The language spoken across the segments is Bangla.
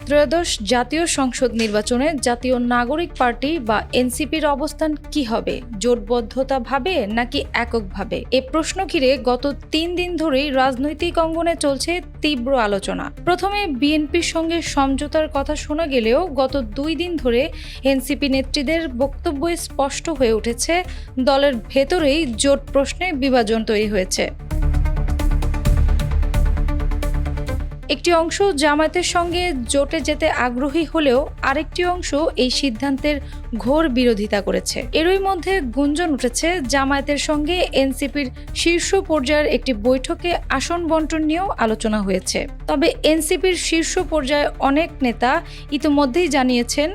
ত্রয়োদশ জাতীয় সংসদ নির্বাচনে জাতীয় নাগরিক পার্টি বা এনসিপির অবস্থান কি হবে? জোটবদ্ধতাভাবে নাকি এককভাবে? এ প্রশ্ন ঘিরে গত 3 দিন ধরেই রাজনৈতিক অঙ্গনে চলছে তীব্র আলোচনা। প্রথমে বিএনপির সঙ্গে সমঝোতার কথা শোনা গেলেও গত 2 দিন ধরে এনসিপি নেত্রীদের বক্তব্যে স্পষ্ট হয়ে উঠেছে দলের ভেতরেই জোট প্রশ্নে বিভাজন তৈরি হয়েছে। একটি অংশ জামায়াতের সঙ্গে জোটে যেতে আগ্রহী হলেও আরেকটি অংশ এই সিদ্ধান্তের ঘোর বিরোধিতা করেছে। এরই মধ্যে গুঞ্জন উঠেছে জামায়াতের সঙ্গে এনসিপির শীর্ষ পর্যায়ের একটি বৈঠকে আসন বণ্টন নিয়েও আলোচনা হয়েছে। তবে এনসিপির শীর্ষ পর্যায়ে অনেক নেতা ইতিমধ্যেই জানিয়েছেন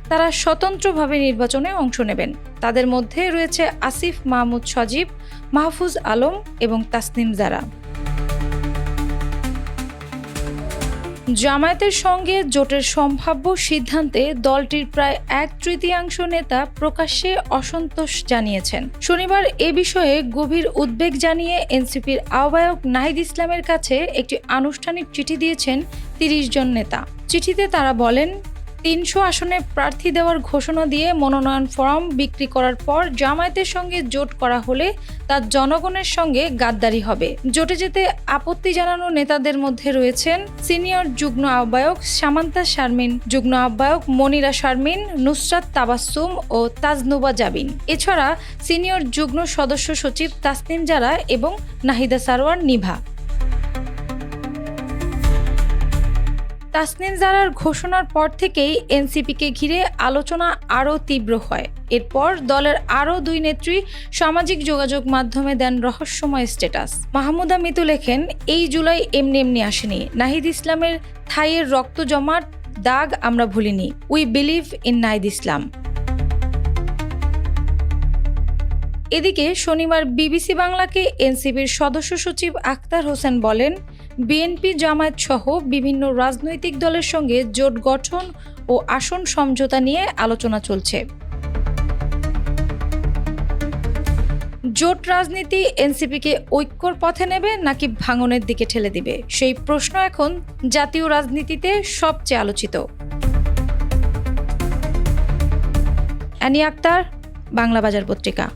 তারা স্বতন্ত্রভাবে নির্বাচনে অংশ নেবেন। তাদের মধ্যে রয়েছে আসিফ মাহমুদ সজীব, মাহফুজ আলম এবং তাসনিম জারা। জামায়াতের সঙ্গে জোটের সম্ভাব্য সিদ্ধান্তে দলটির প্রায় 1/3 নেতা প্রকাশ্যে অসন্তোষ জানিয়েছেন। শনিবার এ বিষয়ে গভীর উদ্বেগ জানিয়ে এনসিপির আহ্বায়ক নাহিদ ইসলামের কাছে একটি আনুষ্ঠানিক চিঠি দিয়েছেন 30 জন নেতা। চিঠিতে তারা বলেন, 300 আসনে প্রার্থী দেওয়ার ঘোষণা দিয়ে মনোনয়ন ফরম বিক্রি করার পর জামায়াতের সঙ্গে জোট করা হলে তা জনগণের সঙ্গে গাদ্দারি হবে। জোটে যেতে আপত্তি জানানো নেতাদের মধ্যে রয়েছেন সিনিয়র যুগ্ম আহ্বায়ক সামান্তা শারমিন, যুগ্ম আহ্বায়ক মনিরা শারমিন, নুসরাত তাবাসসুম ও তাজনুবা জাবিন। এছাড়া সিনিয়র যুগ্ম সদস্য সচিব তাসনিম জারা এবং নাহিদা সারোয়ার নিভা। তাসনিম জারার ঘোষণার পর থেকেই এনসিপিকে ঘিরে আলোচনা আরও তীব্র হয়। এরপর দলের আরও 2 নেত্রী সামাজিক যোগাযোগ মাধ্যমে দেন রহস্যময় স্ট্যাটাস। মাহমুদা মিতু লেখেন, এই জুলাই এমনি আসেনি। নাহিদ ইসলামের থাইয়ের রক্ত জমাট দাগ আমরা ভুলিনি। We believe in Nahid Islam. এদিকে শনিবার বিবিসি বাংলাকে এনসিপির সদস্য সচিব আখতার হোসেন বলেন, বিএনপি জামায়াত সহ বিভিন্ন রাজনৈতিক দলের সঙ্গে জোট গঠন ও আসন সমঝোতা নিয়ে আলোচনা চলছে। জোট রাজনীতি এনসিপিকে ঐক্যর পথে নেবে নাকি ভাঙনের দিকে ঠেলে দিবে, সেই প্রশ্ন এখন জাতীয় রাজনীতিতে সবচেয়ে আলোচিত। অ্যানি আক্তার, বাংলা বাজার পত্রিকা।